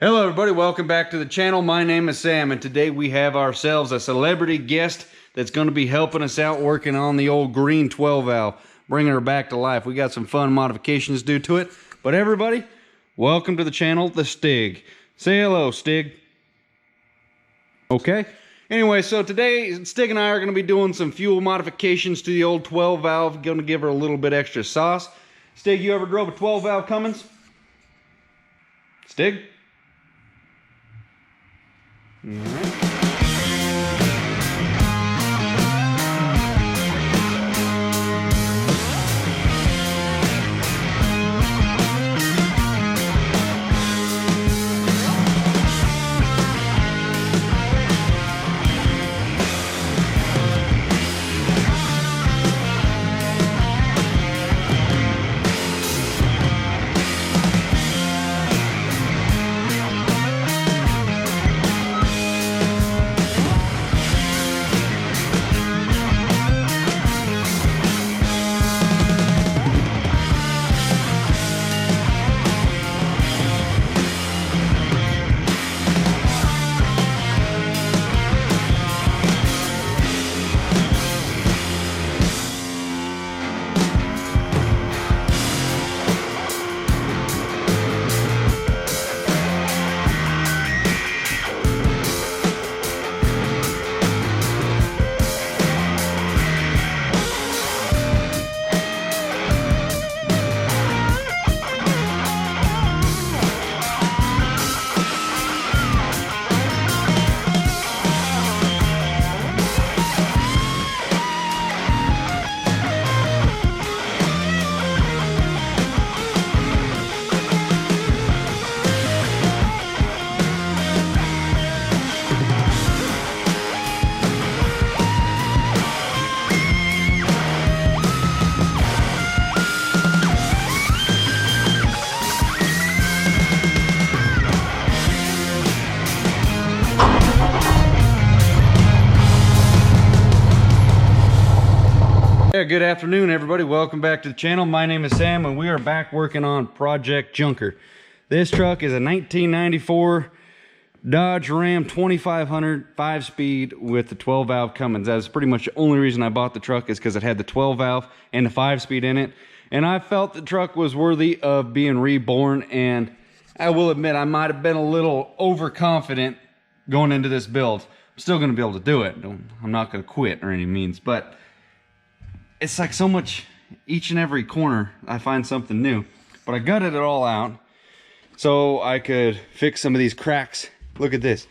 Hello everybody, welcome back to the channel. My name is Sam and today we have ourselves a celebrity guest that's going to be helping us out working on the old green 12 valve, bringing her back to life. We got some fun modifications due to it. But everybody, welcome to the channel, the Stig. Say hello, Stig. Okay. Anyway, so today Stig and I are going to be doing some fuel modifications to the old 12 valve. Going to give her a little bit extra sauce. Stig, you ever drove a 12 valve Cummins? Stig? All right. Yeah, good afternoon everybody, welcome back to the channel. My name is Sam and we are back working on Project Junker. This truck is a 1994 Dodge Ram 2500 5-speed with the 12 valve Cummins. That's pretty much the only reason I bought the truck, is because it had the 12 valve and the 5-speed in it, and I felt the truck was worthy of being reborn. And I will admit I might have been a little overconfident going into this build. I'm still going to be able to do it. I'm not going to quit or any means, but it's like so much, each and every corner I find something new. But I gutted it all out so I could fix some of these cracks. Look at this.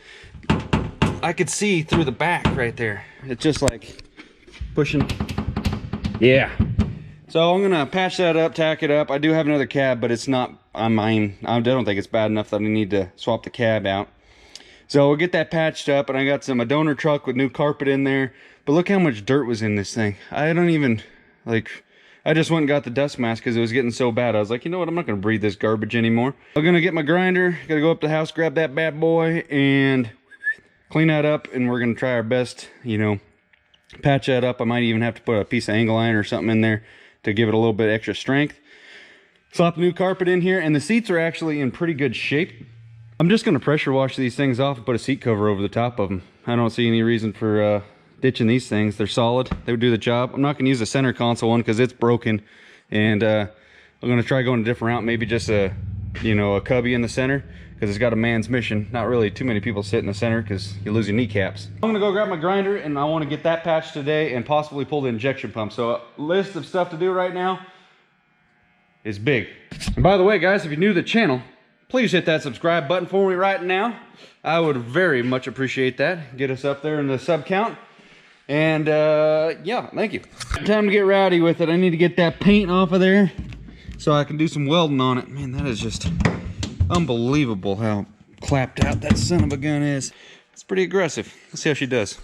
I could see through the back right there. It's just like pushing. Yeah. So I'm gonna patch that up, tack it up. I do have another cab, but it's not on mine. I don't think it's bad enough that I need to swap the cab out. So we'll get that patched up, and I got a donor truck with new carpet in there. But look how much dirt was in this thing. I don't even, I just went and got the dust mask because it was getting so bad. I was like, you know what, I'm not going to breathe this garbage anymore. I'm going to get my grinder, got to go up to the house, grab that bad boy, and clean that up. And we're going to try our best, patch that up. I might even have to put a piece of angle iron or something in there to give it a little bit extra strength. Slap new carpet in here, and the seats are actually in pretty good shape. I'm just going to pressure wash these things off and put a seat cover over the top of them. I don't see any reason for ditching these things. They're solid. They would do the job. I'm not going to use the center console one because it's broken, and I'm going to try going a different route. Maybe just a cubby in the center, because it's got a man's mission. Not really too many people sit in the center because you lose your kneecaps. I'm going to go grab my grinder, and I want to get that patched today and possibly pull the injection pump. So a list of stuff to do right now is big. And by the way, guys, if you're new to the channel, please hit that subscribe button for me right now. I would very much appreciate that. Get us up there in the sub count. And yeah, thank you. Time to get rowdy with it. I need to get that paint off of there so I can do some welding on it. Man, that is just unbelievable how clapped out that son of a gun is. It's pretty aggressive. Let's see how she does.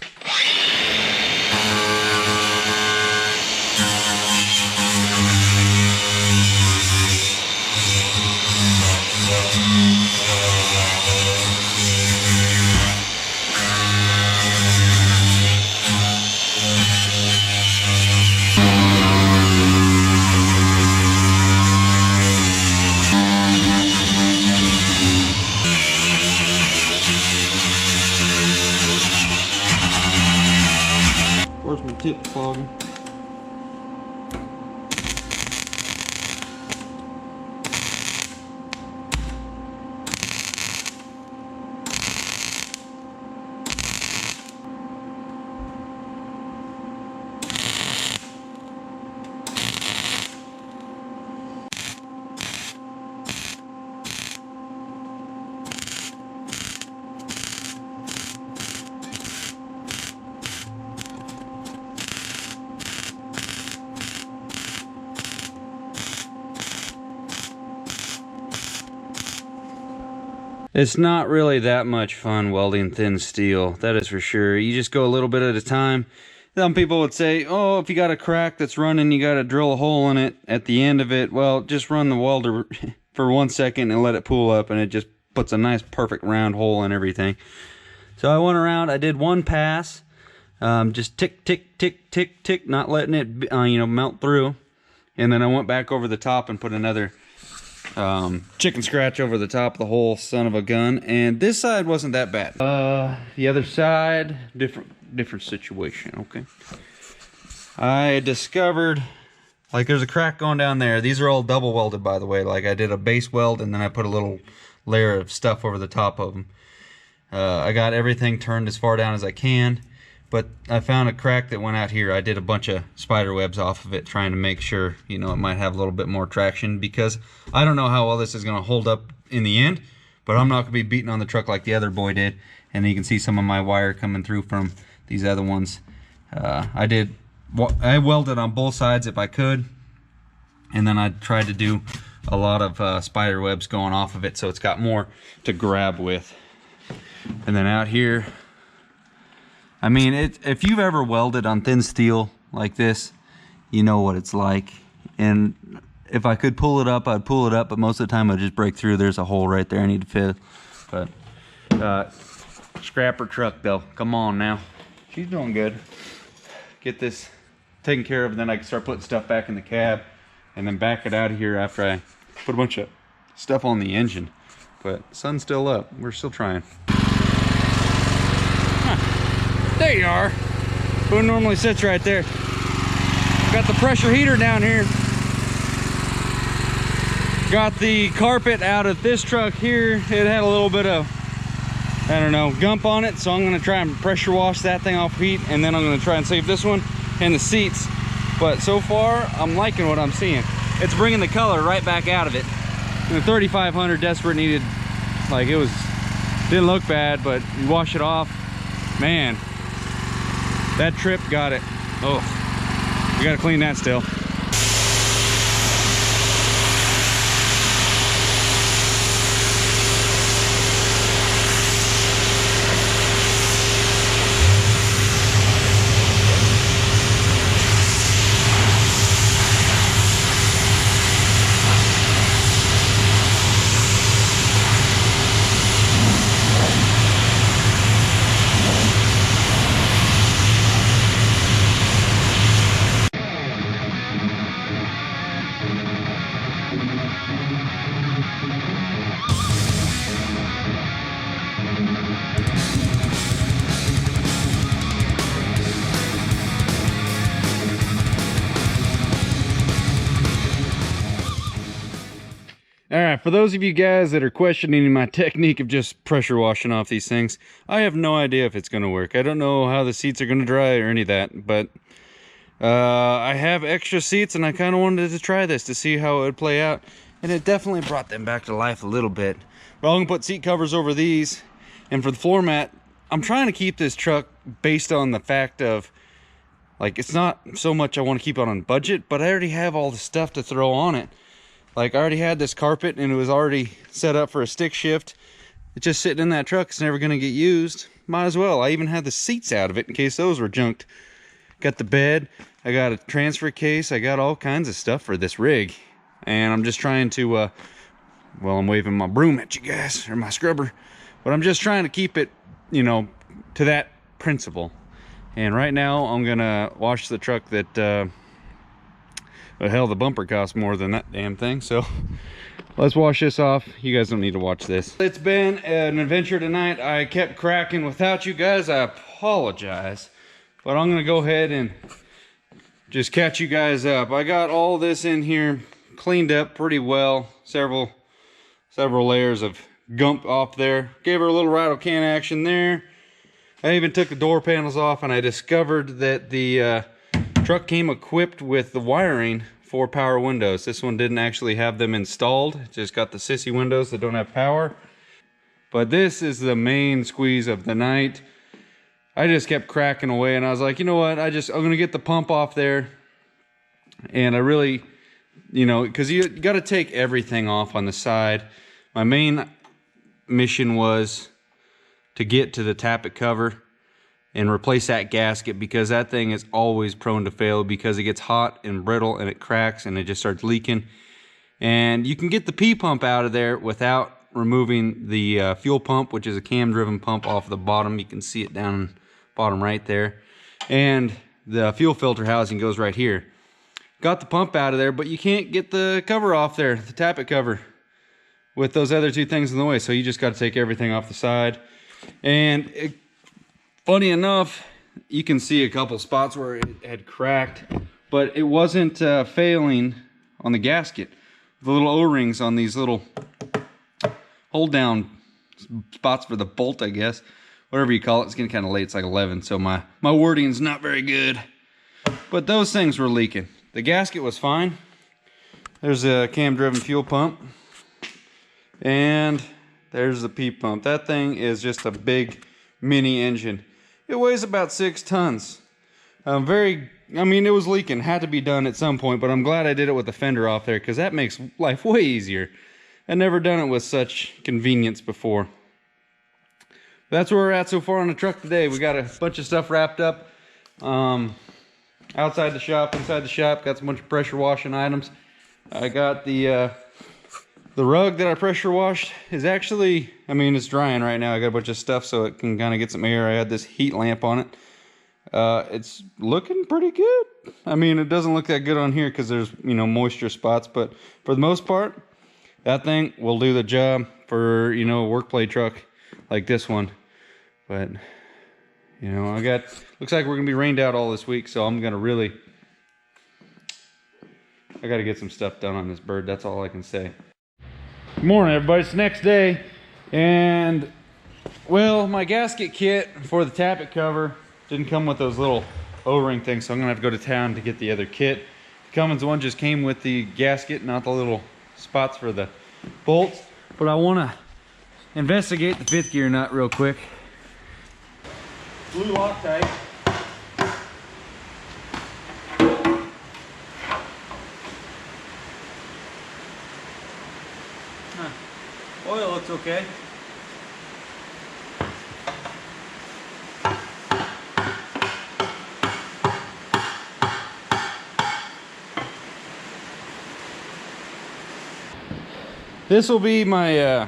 tip clogging. It's not really that much fun welding thin steel, that is for sure. You just go a little bit at a time. Some people would say, oh, if you got a crack that's running, you got to drill a hole in it at the end of it. Well, just run the welder for 1 second and let it pull up, and it just puts a nice perfect round hole in everything. So I went around, I did one pass, just tick, tick, tick, tick, tick, not letting it, melt through. And then I went back over the top and put another chicken scratch over the top of the whole son of a gun, and this side wasn't that bad. The other side, different situation. Okay, I discovered, like, there's a crack going down there. These are all double welded, by the way. Like, I did a base weld and then I put a little layer of stuff over the top of them. I got everything turned as far down as I can, but I found a crack that went out here. I did a bunch of spider webs off of it, trying to make sure, it might have a little bit more traction, because I don't know how well this is going to hold up in the end, but I'm not going to be beating on the truck like the other boy did. And you can see some of my wire coming through from these other ones. I welded on both sides if I could, and then I tried to do a lot of spider webs going off of it, so it's got more to grab with. And then out here, I mean, if you've ever welded on thin steel like this, you know what it's like. And if I could pull it up, I'd pull it up, but most of the time I'd just break through. There's a hole right there I need to fit. But scrapper truck though, come on now. She's doing good. Get this taken care of, and then I can start putting stuff back in the cab and then back it out of here after I put a bunch of stuff on the engine. But the sun's still up. We're still trying. There you are. Who normally sits right there. Got the pressure heater down here. Got the carpet out of this truck here. It had a little bit of, I don't know, gump on it. So I'm gonna try and pressure wash that thing off heat, and then I'm gonna try and save this one and the seats. But so far, I'm liking what I'm seeing. It's bringing the color right back out of it. And the 3500 desperate needed, like, didn't look bad, but you wash it off, man. That trip got it. Oh, we gotta clean that still. All right, for those of you guys that are questioning my technique of just pressure washing off these things, I have no idea if it's going to work. I don't know how the seats are going to dry or any of that, but I have extra seats, and I kind of wanted to try this to see how it would play out, and it definitely brought them back to life a little bit. But I'm going to put seat covers over these, and for the floor mat, I'm trying to keep this truck based on the fact of, like, it's not so much I want to keep it on budget, but I already have all the stuff to throw on it. Like, I already had this carpet, and it was already set up for a stick shift. It's just sitting in that truck. It's never going to get used. Might as well. I even had the seats out of it in case those were junked. Got the bed. I got a transfer case. I got all kinds of stuff for this rig. And I'm just trying to, well, I'm waving my broom at you guys, or my scrubber. But I'm just trying to keep it, to that principle. And right now, I'm going to wash the truck that... But hell, the bumper costs more than that damn thing, so let's wash this off. You guys don't need to watch this. It's been an adventure tonight. I kept cracking without you guys. I apologize. But I'm gonna go ahead and just catch you guys up. I got all this in here cleaned up pretty well. Several layers of gump off there. Gave her a little rattle can action there. I even took the door panels off, and I discovered that the truck came equipped with the wiring for power windows. This one didn't actually have them installed. It just got the sissy windows that don't have power. But this is the main squeeze of the night. I just kept cracking away, and I was like, you know what? I'm gonna get the pump off there. And I really, you know, because you got to take everything off on the side. My main mission was to get to the tappet cover and replace that gasket, because that thing is always prone to fail because it gets hot and brittle and it cracks and it just starts leaking. And you can get the P pump out of there without removing the fuel pump, which is a cam driven pump, off the bottom. You can see it down bottom right there. And the fuel filter housing goes right here. Got the pump out of there, but you can't get the cover off there, the tappet cover, with those other two things in the way. So you just got to take everything off the side. And funny enough, you can see a couple spots where it had cracked, but it wasn't failing on the gasket. The little O-rings on these little hold down spots for the bolt, I guess, whatever you call it. It's getting kind of late. It's like 11, so my wording's not very good. But those things were leaking. The gasket was fine. There's a cam driven fuel pump, and there's the P pump. That thing is just a big mini engine. It weighs about 6 tons. I mean, it was leaking, had to be done at some point, but I'm glad I did it with the fender off there, because that makes life way easier. I've never done it with such convenience before. That's where we're at so far on the truck today. We got a bunch of stuff wrapped up. Outside the shop, inside the shop, got some bunch of pressure washing items. I got the rug that I pressure washed is actually, I mean, it's drying right now. I got a bunch of stuff so it can kind of get some air. I had this heat lamp on it. It's looking pretty good. I mean, it doesn't look that good on here because there's, you know, moisture spots, but for the most part, that thing will do the job for, you know, a work play truck like this one. But, you know, looks like we're gonna be rained out all this week, so I'm gonna I gotta get some stuff done on this bird. That's all I can say. Good morning, everybody. It's the next day, and well, my gasket kit for the tappet cover didn't come with those little O-ring things, so I'm gonna have to go to town to get the other kit. The Cummins one just came with the gasket, not the little spots for the bolts. But I want to investigate the 5th gear nut real quick. Blue Loctite. Oil looks okay. This will be my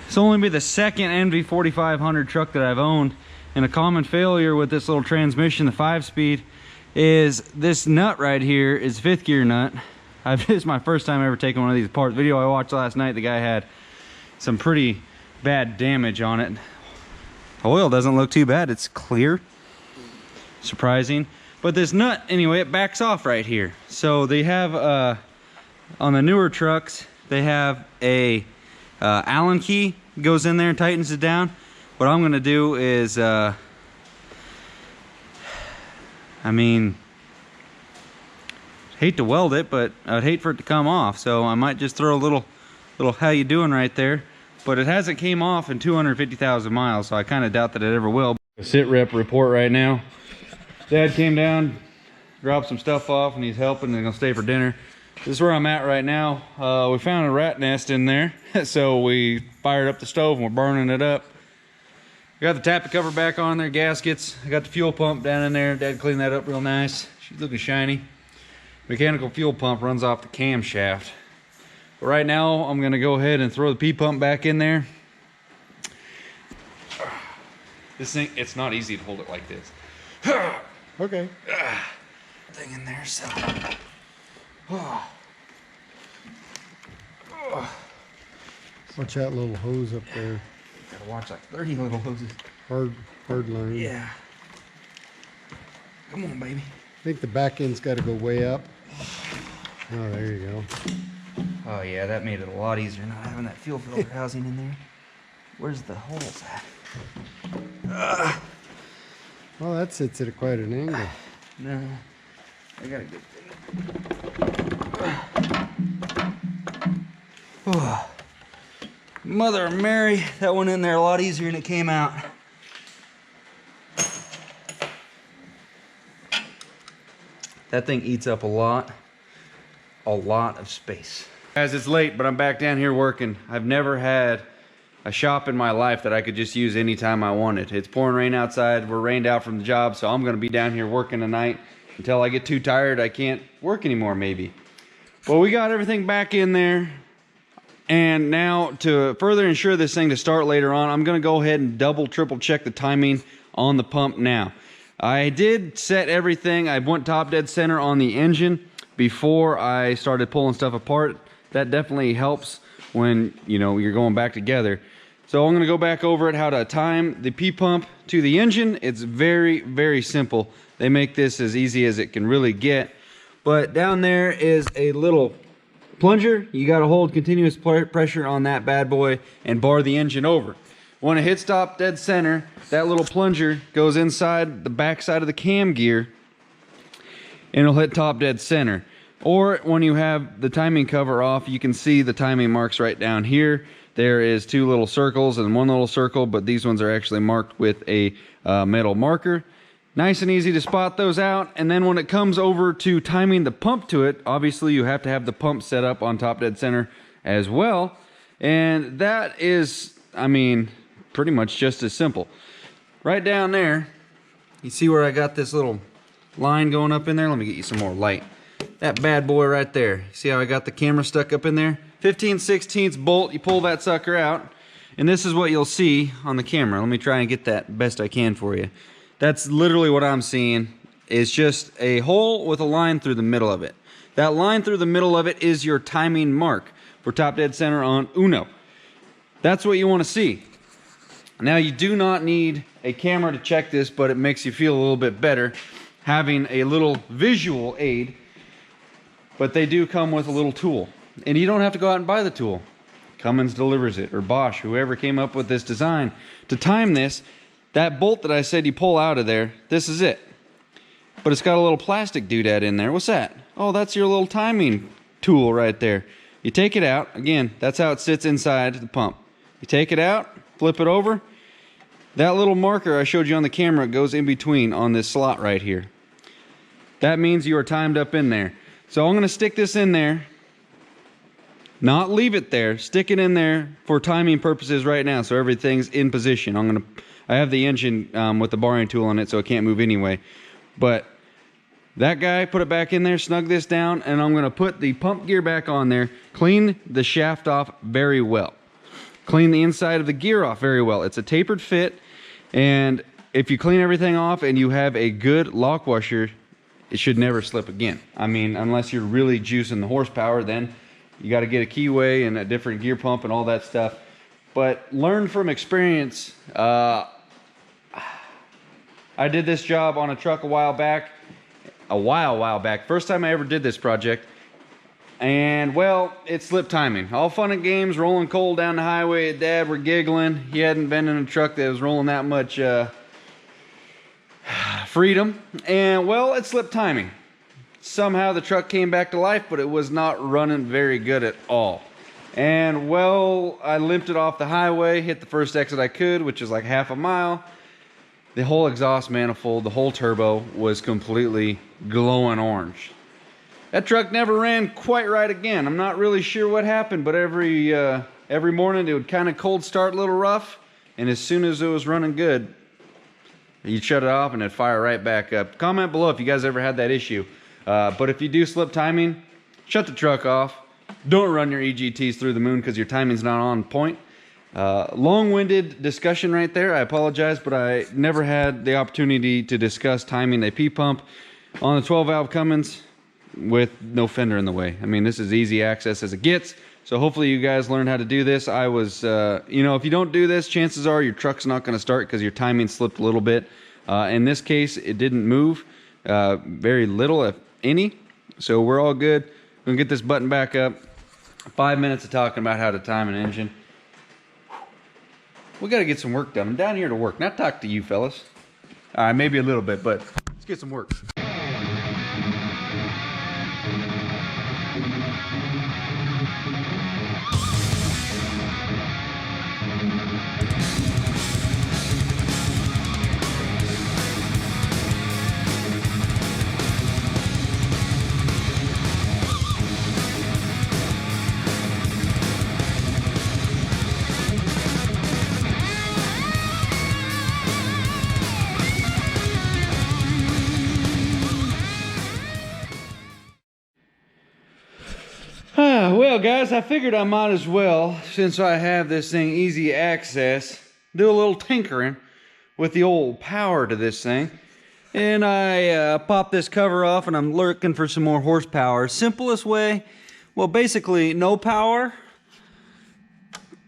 this will only be the second NV4500 truck that I've owned, and a common failure with this little transmission, the 5-speed, is this nut right here is 5th gear nut. This is my first time ever taking one of these apart. The video I watched last night, the guy had some pretty bad damage on it. The oil doesn't look too bad. It's clear. Surprising. But this nut, anyway, it backs off right here. So they have, on the newer trucks, they have a Allen key goes in there and tightens it down. What I'm going to do is, I mean, hate to weld it, but I'd hate for it to come off, so I might just throw a little how you doing right there. But it hasn't came off in 250,000 miles, so I kind of doubt that it ever will. A sit rep report right now. Dad came down, dropped some stuff off, and he's helping. They're gonna stay for dinner. This is where I'm at right now. We found a rat nest in there, so we fired up the stove and we're burning it up. I got the tappet cover back on there, gaskets. I got the fuel pump down in there. Dad cleaned that up real nice. She's looking shiny. Mechanical fuel pump runs off the camshaft. But right now, I'm gonna go ahead and throw the P pump back in there. This thing, it's not easy to hold it like this. Okay. Thing in there, so. Watch that little hose up there. Gotta watch like 30 little hoses. Hard line. Yeah. Come on, baby. I think the back end's got to go way up. Oh, there you go. Oh yeah, that made it a lot easier not having that fuel filter housing in there. Where's the holes at? Well, that sits at quite an angle. No, I got a good thing. Mother of Mary, that went in there a lot easier than it came out. That thing eats up a lot of space. Guys, it's late, but I'm back down here working. I've never had a shop in my life that I could just use anytime I wanted. It's pouring rain outside. We're rained out from the job, so I'm gonna be down here working tonight until I get too tired I can't work anymore, maybe. Well, we got everything back in there. And now to further ensure this thing to start later on, I'm gonna go ahead and double, triple check the timing on the pump now. I did set everything. I went top dead center on the engine before I started pulling stuff apart. That definitely helps when, you know, you're going back together. So I'm gonna go back over it, how to time the P-pump to the engine. It's very, very simple. They make this as easy as it can really get. But down there is a little plunger. You got to hold continuous pressure on that bad boy and bar the engine over. When it hits stop dead center, that little plunger goes inside the back side of the cam gear and it'll hit top dead center. Or when you have the timing cover off, you can see the timing marks right down here. There is two little circles and one little circle, but these ones are actually marked with a metal marker. Nice and easy to spot those out. And then when it comes over to timing the pump to it, obviously you have to have the pump set up on top dead center as well. And that is, I mean, pretty much just as simple. Right down there, you see where I got this little line going up in there? Let me get you some more light. That bad boy right there. See how I got the camera stuck up in there? 15/16 bolt, you pull that sucker out. And this is what you'll see on the camera. Let me try and get that best I can for you. That's literally what I'm seeing. It's just a hole with a line through the middle of it. That line through the middle of it is your timing mark for top dead center on Uno. That's what you want to see. Now, you do not need a camera to check this, but it makes you feel a little bit better having a little visual aid. But they do come with a little tool. And you don't have to go out and buy the tool. Cummins delivers it, or Bosch, whoever came up with this design. To time this, that bolt that I said you pull out of there, this is it. But it's got a little plastic doodad in there. What's that? Oh, that's your little timing tool right there. You take it out. Again, that's how it sits inside the pump. You take it out, flip it over. That little marker I showed you on the camera goes in between on this slot right here. That means you are timed up in there. So I'm going to stick this in there. Not leave it there. Stick it in there for timing purposes right now so everything's in position. I have the engine with the barring tool on it, so it can't move anyway. But that guy, put it back in there, snug this down, and I'm gonna put the pump gear back on there, clean the shaft off very well. Clean the inside of the gear off very well. It's a tapered fit, and if you clean everything off and you have a good lock washer, it should never slip again. I mean, unless you're really juicing the horsepower, then you gotta get a keyway and a different gear pump and all that stuff. But learn from experience. I did this job on a truck a while back. First time I ever did this project. And, well, it slipped timing. All fun and games, rolling coal down the highway at Dad. We're giggling. He hadn't been in a truck that was rolling that much freedom. And, well, it slipped timing. Somehow the truck came back to life, but it was not running very good at all. And, well, I limped it off the highway, hit the first exit I could, which is like half a mile. The whole exhaust manifold, the whole turbo was completely glowing orange. That truck never ran quite right again. I'm not really sure what happened, but every morning it would kind of cold start a little rough, and as soon as it was running good, you'd shut it off and it'd fire right back up. Comment below if you guys ever had that issue. But if you do slip timing, shut the truck off. Don't run your EGTs through the moon because your timing's not on point. Long-winded discussion right there. I apologize, but I never had the opportunity to discuss timing a P-pump on the 12-valve Cummins with no fender in the way. I mean, this is easy access as it gets. So hopefully you guys learned how to do this. I was, you know, if you don't do this, chances are your truck's not going to start because your timing slipped a little bit. In this case, it didn't move. very little, if any. So we're all good. We're gonna get this button back up. 5 minutes of talking about how to time an engine. We gotta get some work done. I'm down here to work, not talk to you fellas. All right, maybe a little bit, but let's get some work. Well, guys, I figured I might as well, since I have this thing easy access, do a little tinkering with the old power to this thing. And I popped this cover off, and I'm looking for some more horsepower. Simplest way, well, basically no power.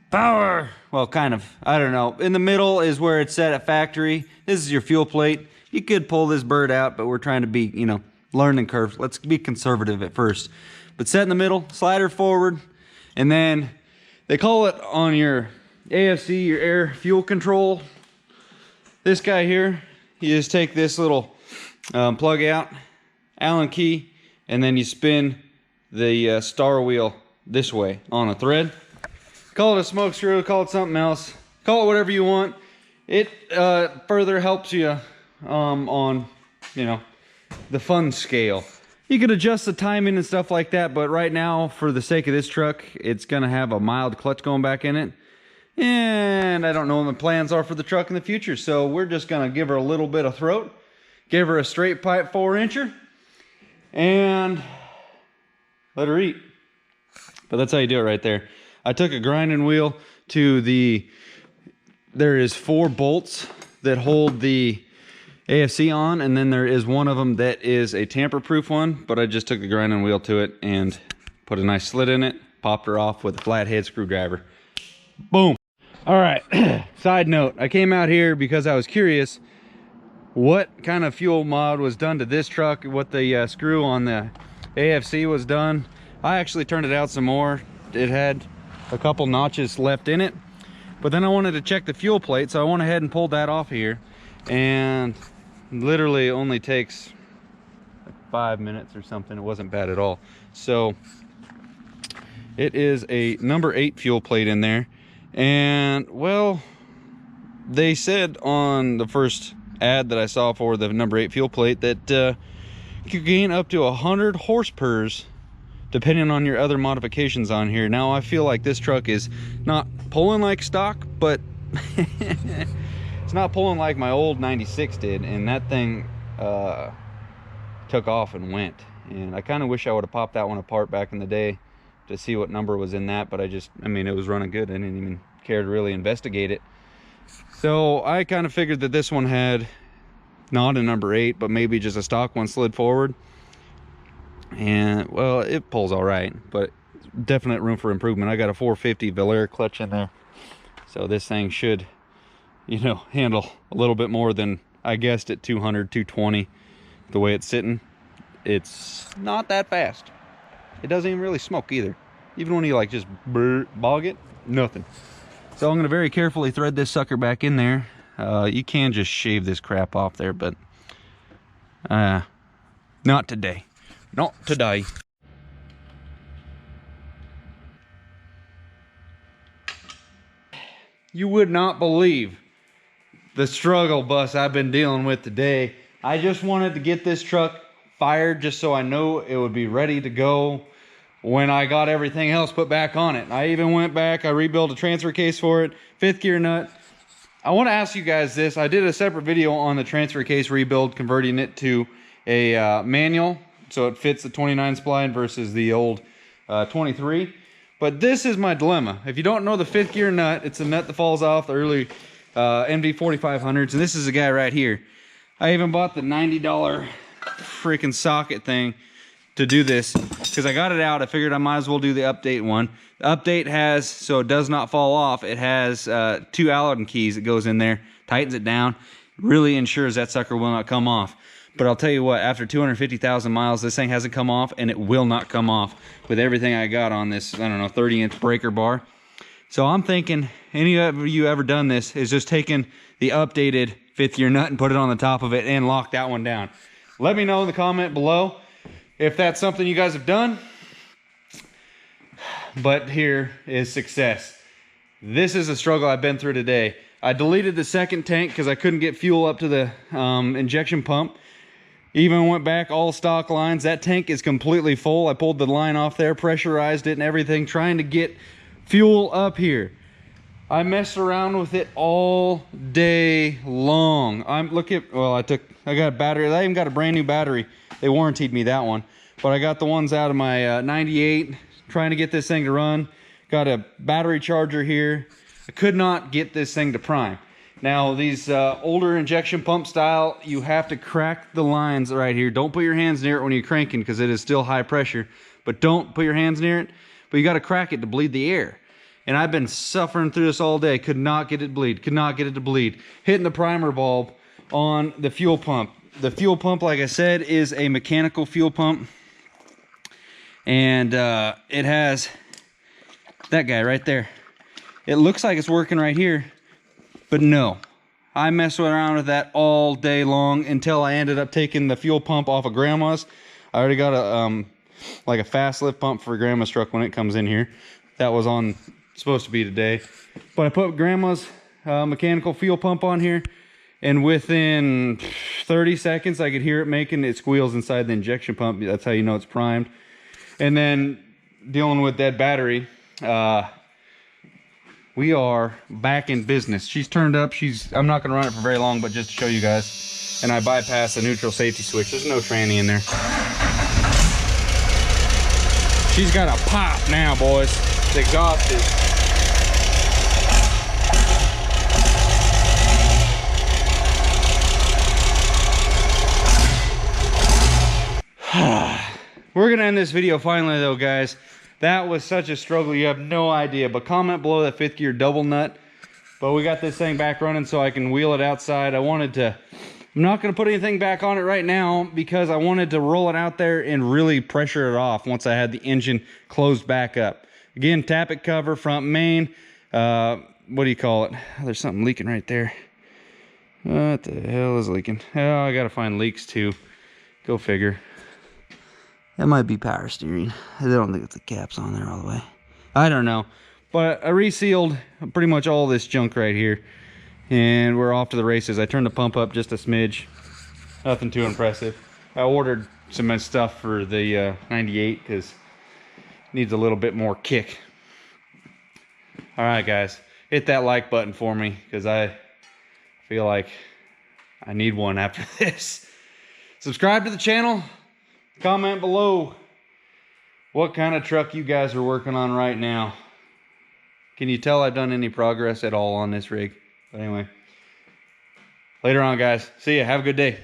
Power! Well, kind of. I don't know. In the middle is where it's set at factory. This is your fuel plate. You could pull this bird out, but we're trying to be, you know, learning curve. Let's be conservative at first. But set in the middle, slider forward, and then they call it on your AFC, your air fuel control. This guy here, you just take this little plug out, Allen key, and then you spin the star wheel this way on a thread. Call it a smoke screw, call it something else, call it whatever you want. It further helps you on, you know, the fun scale. You can adjust the timing and stuff like that, but right now, for the sake of this truck, it's gonna have a mild clutch going back in it. And I don't know what my plans are for the truck in the future, so we're just gonna give her a little bit of throat, give her a straight pipe 4-incher, and let her eat. But that's how you do it right there. I took a grinding wheel to there is 4 bolts that hold the AFC on, and then there is one of them that is a tamper-proof one, but I just took the grinding wheel to it and put a nice slit in it, popped her off with a flathead screwdriver. Boom. All right, side note, I came out here because I was curious what kind of fuel mod was done to this truck, what the screw on the AFC was done. I actually turned it out some more. It had a couple notches left in it, but then I wanted to check the fuel plate, so I went ahead and pulled that off here, and literally only takes like 5 minutes or something. It wasn't bad at all. So it is a number 8 fuel plate in there, and well, they said on the first ad that I saw for the number 8 fuel plate that you could gain up to 100 horsepower depending on your other modifications on here. Now I feel like this truck is not pulling like stock, but it's not pulling like my old 96 did, and that thing took off and went. And I kind of wish I would have popped that one apart back in the day to see what number was in that, but I mean, it was running good. I didn't even care to really investigate it. So I kind of figured that this one had not a number 8, but maybe just a stock one slid forward. And well, it pulls all right, but definite room for improvement. I got a 450 Velar clutch in there, so this thing should, you know, handle a little bit more than I guessed at 200, 220. The way it's sitting, it's not that fast. It doesn't even really smoke either. Even when you like just bog it, nothing. So I'm gonna very carefully thread this sucker back in there. You can just shave this crap off there, but not today. Not today. You would not believe the struggle bus I've been dealing with today. I just wanted to get this truck fired just so I know it would be ready to go when I got everything else put back on it. I even went back, I rebuilt a transfer case for it, 5th gear nut. I want to ask you guys this. I did a separate video on the transfer case rebuild, converting it to a manual, so it fits the 29 spline versus the old 23. But this is my dilemma. If you don't know the 5th gear nut, it's a nut that falls off the early MD 4500s, and this is the guy right here. I even bought the $90 freaking socket thing to do this because I got it out. I figured I might as well do the update one. The update has, so it does not fall off, it has 2 Allen keys that goes in there, tightens it down, really ensures that sucker will not come off. But I'll tell you what, after 250,000 miles, this thing hasn't come off, and it will not come off with everything I got on this, I don't know, 30-inch breaker bar. So I'm thinking, any of you ever done this, is just taking the updated 5th gear nut and put it on the top of it and lock that one down. Let me know in the comment below if that's something you guys have done. But here is success. This is a struggle I've been through today. I deleted the second tank because I couldn't get fuel up to the injection pump. Even went back all stock lines. That tank is completely full. I pulled the line off there, pressurized it and everything, trying to get fuel up here. I messed around with it all day long. I got a battery. I even got a brand new battery. They warranted me that one. But I got the ones out of my 98, trying to get this thing to run. Got a battery charger here. I could not get this thing to prime. Now, these older injection pump style, you have to crack the lines right here. Don't put your hands near it when you're cranking because it is still high pressure. But don't put your hands near it. But you got to crack it to bleed the air. And I've been suffering through this all day. Could not get it to bleed. Could not get it to bleed. Hitting the primer bulb on the fuel pump. The fuel pump, like I said, is a mechanical fuel pump. And it has that guy right there. It looks like it's working right here, but no. I messed around with that all day long until I ended up taking the fuel pump off of Grandma's. I already got a like a fast lift pump for Grandma's truck when it comes in here. That was on, supposed to be today. But I put Grandma's mechanical fuel pump on here, and within 30 seconds I could hear it making its squeals inside the injection pump. That's how you know it's primed. And then dealing with that battery, we are back in business. She's turned up. I'm not gonna run it for very long, but just to show you guys. And I bypassed the neutral safety switch. There's no tranny in there. She's got a pop now, boys. The exhaust is. We're gonna end this video finally though, guys. That was such a struggle, you have no idea. But comment below that 5th gear double nut. But we got this thing back running so I can wheel it outside. I'm not gonna put anything back on it right now because I wanted to roll it out there and really pressure it off once I had the engine closed back up. Again, tappet cover, front main. What do you call it? There's something leaking right there. What the hell is leaking? Oh, I gotta find leaks too. Go figure. That might be power steering. I don't think it's the caps on there all the way. I don't know. But I resealed pretty much all this junk right here. And we're off to the races. I turned the pump up just a smidge. Nothing too impressive. I ordered some stuff for the 98 because it needs a little bit more kick. Alright guys, hit that like button for me because I feel like I need one after this. Subscribe to the channel. Comment below what kind of truck you guys are working on right now. Can you tell I've done any progress at all on this rig? But anyway, later on guys. See ya. Have a good day.